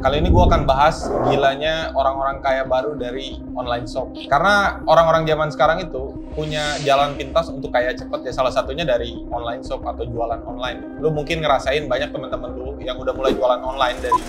Kali ini gue akan bahas gilanya orang-orang kaya baru dari online shop. Karena orang-orang zaman sekarang itu punya jalan pintas untuk kaya cepet ya. Salah satunya dari online shop atau jualan online. Lu mungkin ngerasain banyak temen-temen lu yang udah mulai jualan online dari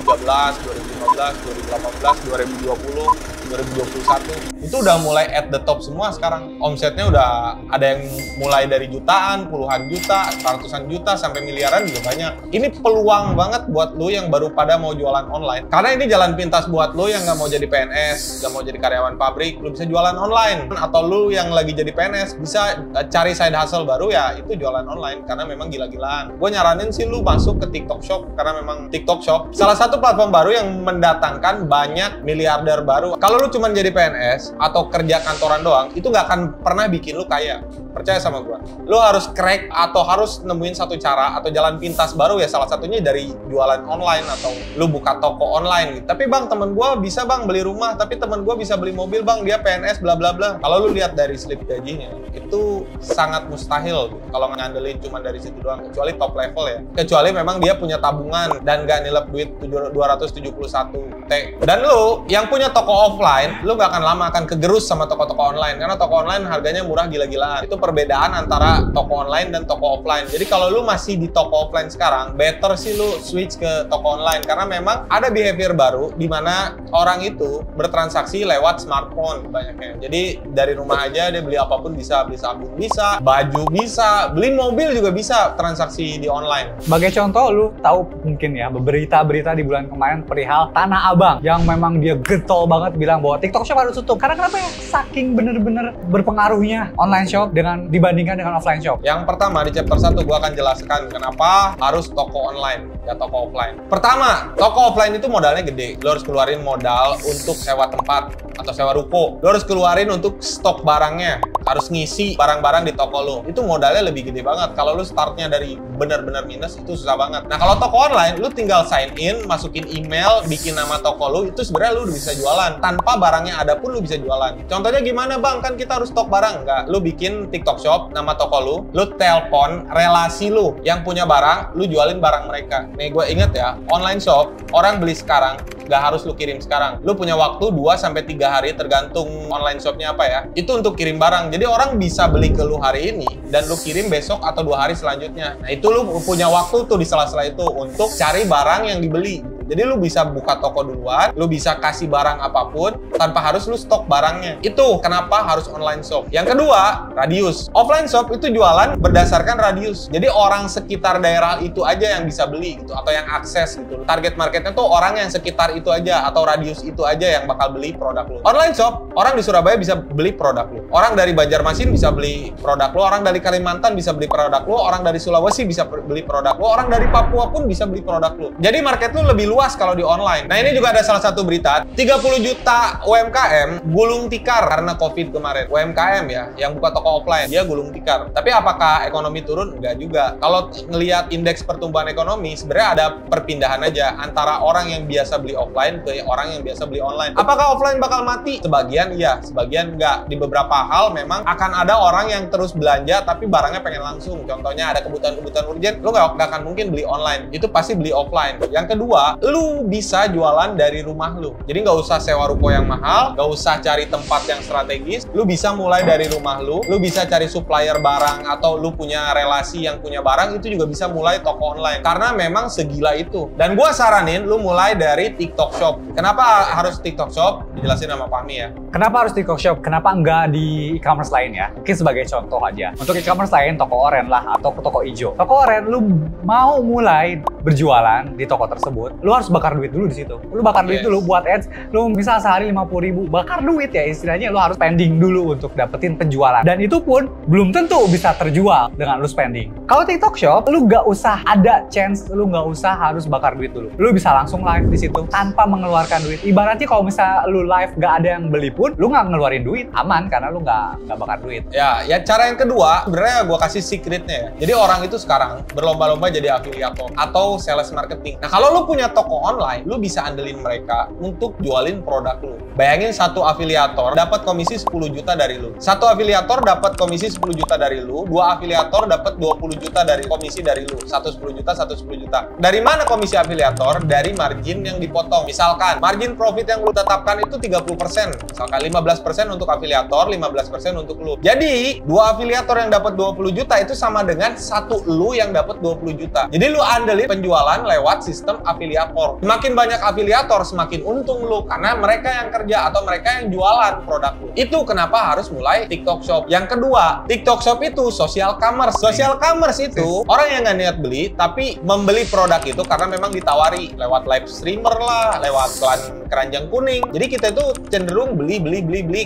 2013, 2015, 2018, 2020, 2021 itu udah mulai at the top semua sekarang. Omsetnya udah ada yang mulai dari jutaan, puluhan juta, ratusan juta, sampai miliaran juga banyak. Ini peluang banget buat lu yang baru pada mau jualan online. Karena ini jalan pintas buat lu yang nggak mau jadi PNS, nggak mau jadi karyawan pabrik, lu bisa jualan online. Atau lu yang lagi jadi PNS, bisa cari side hustle baru ya, itu jualan online. Karena memang gila-gilaan. Gue nyaranin sih lu masuk ke TikTok Shop, karena memang TikTok Shop salah satu platform baru yang mendatangkan banyak miliarder baru. Kalau lu cuma jadi PNS atau kerja kantoran doang, itu nggak akan pernah bikin lu kaya. Percaya sama gua. Lu harus crack atau harus nemuin satu cara atau jalan pintas baru ya, salah satunya dari jualan online atau lu buka toko online gitu. Tapi bang, temen gua bisa bang beli rumah, tapi temen gua bisa beli mobil bang, dia PNS bla bla bla. Kalau lu lihat dari slip gajinya, itu sangat mustahil kalau ngandelin cuma dari situ doang, kecuali top level ya. Kecuali memang dia punya tabungan dan nggak nilep duit 271 T. Dan lu yang punya toko offline, lu nggak akan lama akan kegerus sama toko-toko online, karena toko online harganya murah gila-gilaan. Itu perbedaan antara toko online dan toko offline. Jadi kalau lu masih di toko offline sekarang, better sih lu switch ke toko online, karena memang ada behavior baru di mana orang itu bertransaksi lewat smartphone banyaknya. Jadi dari rumah aja dia beli apapun bisa, beli sabun bisa, baju bisa, beli mobil juga bisa transaksi di online. Sebagai contoh, lu tahu mungkin ya berita-berita di bulan kemarin perihal Tanah Abang yang memang dia getol banget bilang bahwa TikTok Shop harus tutup. Karena kenapa ya? Saking bener-bener berpengaruhnya online shop dibandingkan dengan offline shop. Yang pertama di chapter 1 gua akan jelaskan kenapa harus toko online ya toko offline. Pertama, toko offline itu modalnya gede. Lo harus keluarin modal untuk sewa tempat atau sewa ruko. Lo harus keluarin untuk stok barangnya. Harus ngisi barang-barang di toko lo. Itu modalnya lebih gede banget. Kalau lo startnya dari benar-benar minus, itu susah banget. Nah, kalau toko online, lo tinggal sign in, masukin email, bikin nama toko lo, itu sebenarnya lo udah bisa jualan. Tanpa barangnya ada pun lo bisa jualan. Contohnya gimana bang? Kan kita harus stok barang. Enggak. Lo bikin TikTok Shop, nama toko lo telepon relasi lo yang punya barang, lo jualin barang mereka. Nih gue inget ya, online shop, orang beli sekarang, nggak harus lu kirim sekarang. Lu punya waktu 2-3 hari tergantung online shopnya apa ya. Itu untuk kirim barang. Jadi orang bisa beli ke lu hari ini dan lu kirim besok atau 2 hari selanjutnya. Nah itu lu punya waktu tuh di sela-sela itu untuk cari barang yang dibeli. Jadi lu bisa buka toko duluan, lu bisa kasih barang apapun tanpa harus lu stok barangnya. Itu kenapa harus online shop. Yang kedua, radius. Offline shop itu jualan berdasarkan radius. Jadi orang sekitar daerah itu aja yang bisa beli gitu, atau yang akses gitu. Target marketnya tuh orang yang sekitar itu aja atau radius itu aja yang bakal beli produk lu. Online shop, orang di Surabaya bisa beli produk lu. Orang dari Banjarmasin bisa beli produk lu, orang dari Kalimantan bisa beli produk lu, orang dari Sulawesi bisa beli produk lu, orang dari Papua pun bisa beli produk lu. Jadi market lu lebih luas kalau di online. Nah ini juga ada salah satu berita, 30 juta UMKM gulung tikar karena COVID kemarin. UMKM ya, yang buka toko offline, dia gulung tikar. Tapi apakah ekonomi turun? Enggak juga. Kalau ngelihat indeks pertumbuhan ekonomi, sebenarnya ada perpindahan aja antara orang yang biasa beli offline ke orang yang biasa beli online. Apakah offline bakal mati? Sebagian iya, sebagian enggak. Di beberapa hal memang akan ada orang yang terus belanja tapi barangnya pengen langsung. Contohnya ada kebutuhan-kebutuhan urgent, lu nggak akan mungkin beli online. Itu pasti beli offline. Yang kedua, lu bisa jualan dari rumah lu. Jadi nggak usah sewa ruko yang mahal, nggak usah cari tempat yang strategis. Lu bisa mulai dari rumah lu bisa cari supplier barang atau lu punya relasi yang punya barang, itu juga bisa mulai toko online. Karena memang segila itu. Dan gua saranin lu mulai dari TikTok Shop. Kenapa harus TikTok Shop? Dijelasin sama Fahmi ya. Kenapa harus TikTok Shop? Kenapa enggak di e-commerce lain ya? Mungkin sebagai contoh aja. Untuk e-commerce lain, toko oren lah atau toko hijau. Toko oren, lu mau mulai berjualan di toko tersebut, lu harus bakar duit dulu di situ. Lu bakar duit dulu buat ads. Lu misal sehari 50.000, bakar duit ya istilahnya. Lu harus spending dulu untuk dapetin penjualan. Dan itu pun belum tentu bisa terjual dengan lu spending. Kalau TikTok Shop, lu nggak usah ada chance, lu nggak usah harus bakar duit dulu. Lu bisa langsung live di situ tanpa mengeluarkan duit. Ibaratnya kalau misalnya lu live gak ada yang beli pun, lu nggak ngeluarin duit, aman karena lu nggak bakar duit. Ya cara yang kedua sebenarnya gue kasih secretnya ya. Jadi orang itu sekarang berlomba-lomba jadi afiliator atau sales marketing. Nah kalau lu punya toko online, lu bisa andelin mereka untuk jualin produk lu. Bayangin satu afiliator dapat komisi 10 juta dari lu. Satu afiliator dapat komisi 10 juta dari lu, dua afiliator dapat 20 juta dari komisi dari lu. Satu 10 juta, satu 10 juta. Dari mana komisi afiliator? Dari margin yang dipotong. Misalkan margin profit yang lu tetapkan itu 30%. Misalkan 15% untuk afiliator, 15% untuk lu. Jadi, dua afiliator yang dapat 20 juta itu sama dengan satu lu yang dapat 20 juta. Jadi lu andelin penjualan lewat sistem afiliator. Semakin banyak afiliator, semakin untung lu karena mereka yang kerja atau mereka yang jualan produk lu. Itu kenapa harus mulai TikTok Shop. Yang kedua, TikTok Shop itu social commerce. Social commerce itu orang yang nggak niat beli tapi membeli produk itu karena memang ditawari lewat live streamer lah, lewat iklan keranjang kuning. Jadi kita itu cenderung beli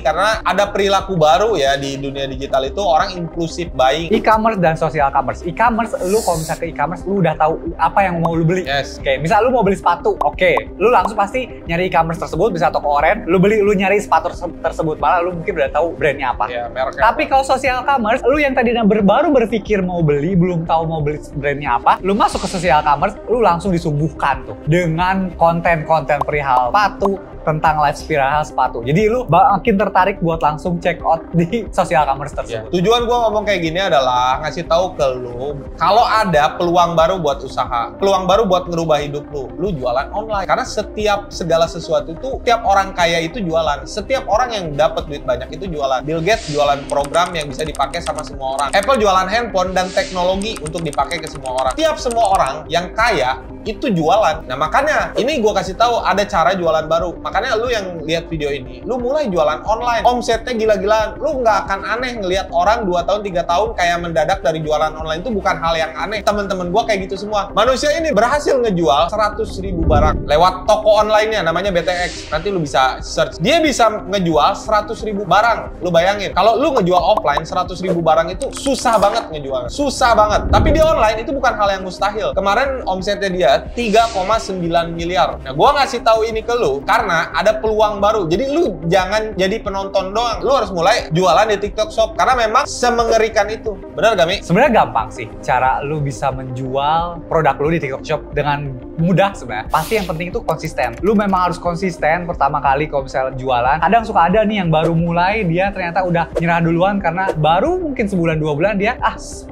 karena ada perilaku baru ya di dunia digital itu, orang impulsif buying. E-commerce dan social commerce. E-commerce, lu kalau misalnya ke e-commerce, lu udah tahu apa yang mau lu beli. Yes. Oke, misal lu mau beli sepatu, oke, lu langsung pasti nyari e-commerce tersebut, bisa toko oren, lu nyari sepatu tersebut, malah lu mungkin udah tahu brandnya apa. Ya, mereknya. Tapi kalau social commerce, lu yang tadinya baru berpikir mau beli, belum tahu mau beli brandnya apa, lu masuk ke social commerce, lu langsung disuguhkan tuh dengan konten-konten perihal sepatu, tentang lifestyle sepatu. Jadi lu makin tertarik buat langsung check out di social commerce tersebut. Tujuan gua ngomong kayak gini adalah ngasih tahu ke lu kalau ada peluang baru buat usaha, peluang baru buat ngerubah hidup lu jualan online. Karena segala sesuatu itu, tiap orang kaya itu jualan. Setiap orang yang dapat duit banyak itu jualan. Bill Gates jualan program yang bisa dipakai sama semua orang. Apple jualan handphone dan teknologi untuk dipakai ke semua orang. Tiap semua orang yang kaya itu jualan. Nah makanya ini gua kasih tahu ada cara jualan baru. Makanya lu yang lihat video ini, lu mulai jualan online. Omsetnya gila-gilaan. Lu nggak akan aneh ngelihat orang 2 tahun, 3 tahun kayak mendadak dari jualan online. Itu bukan hal yang aneh. Temen-temen gua kayak gitu semua. Manusia ini berhasil ngejual 100.000 barang lewat toko online-nya, namanya BTX. Nanti lu bisa search. Dia bisa ngejual 100.000 barang. Lu bayangin, kalau lu ngejual offline 100.000 barang itu susah banget ngejualnya. Susah banget. Tapi di online itu bukan hal yang mustahil. Kemarin omsetnya dia 3,9 miliar. Nah, gua ngasih tahu ini ke lu karena ada peluang baru. Jadi lu jangan jadi penonton doang. Lu harus mulai jualan di TikTok Shop karena memang semengerikan itu. Benar gak, Mi? Sebenarnya gampang sih cara lu bisa menjual produk lu di TikTok Shop dengan mudah sebenarnya. Pasti yang penting itu konsisten. Lu memang harus konsisten pertama kali kalau misalnya jualan. Kadang suka ada nih yang baru mulai, dia ternyata udah nyerah duluan karena baru mungkin sebulan 2 bulan dia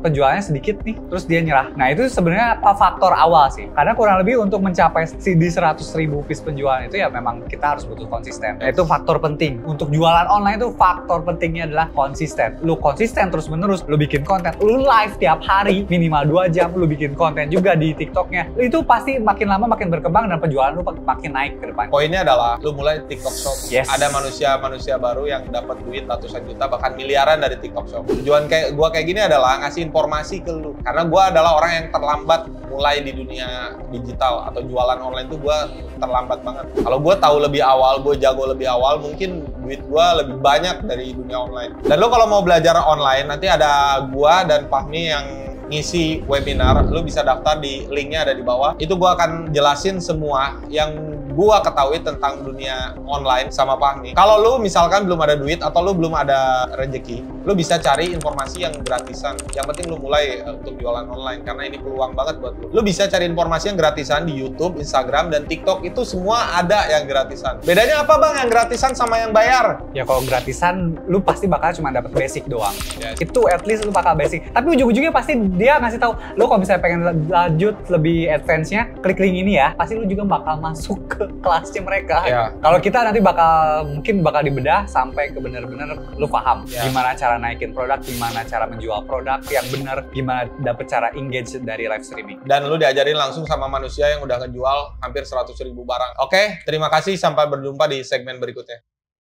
penjualannya sedikit nih, terus dia nyerah. Nah, itu sebenarnya faktor awal sih. Karena kurang lebih untuk mencapai di 100.000 piece penjualan itu ya memang kita harus butuh konsisten. Nah, itu faktor penting. Untuk jualan online itu faktor pentingnya adalah konsisten. Lu konsisten terus-menerus, lu bikin konten, lu live tiap hari minimal 2 jam, lu bikin konten juga di TikToknya. Itu pasti makin lama makin berkembang dan penjualan lu makin naik ke depan. Poinnya adalah lu mulai TikTok Shop. Yes. Ada manusia baru yang dapat duit ratusan juta bahkan miliaran dari TikTok Shop. Tujuan gua kayak gini adalah ngasih informasi ke lu. Karena gua adalah orang yang terlambat mulai di dunia digital atau jualan online tuh gua terlambat banget. Kalau gua tahu lebih awal, gua jago lebih awal, mungkin duit gua lebih banyak dari dunia online. Dan lu kalau mau belajar online, nanti ada gua dan Fahmi yang ngisi webinar, lu bisa daftar di linknya ada di bawah. Itu gua akan jelasin semua yang gua ketahui tentang dunia online sama Fahmi. Kalau lu misalkan belum ada duit atau lu belum ada rezeki, lu bisa cari informasi yang gratisan. Yang penting lu mulai untuk jualan online karena ini peluang banget buat lu. Lu bisa cari informasi yang gratisan di YouTube, Instagram, dan TikTok. Itu semua ada yang gratisan. Bedanya apa, Bang, yang gratisan sama yang bayar? Ya kalau gratisan lu pasti bakal cuma dapat basic doang. Yes. Itu at least lu bakal basic. Tapi ujung-ujungnya pasti dia ngasih tahu, lu kalau misalnya pengen lanjut lebih advance-nya, klik link ini ya. Pasti lu juga bakal masuk ke kelasnya mereka. Yeah. Kalau kita nanti mungkin bakal dibedah sampai ke bener-bener lu paham gimana cara naikin produk, gimana cara menjual produk yang bener, gimana dapet cara engage dari live streaming. Dan lu diajarin langsung sama manusia yang udah ngejual hampir 100.000 barang. Oke, terima kasih, sampai berjumpa di segmen berikutnya.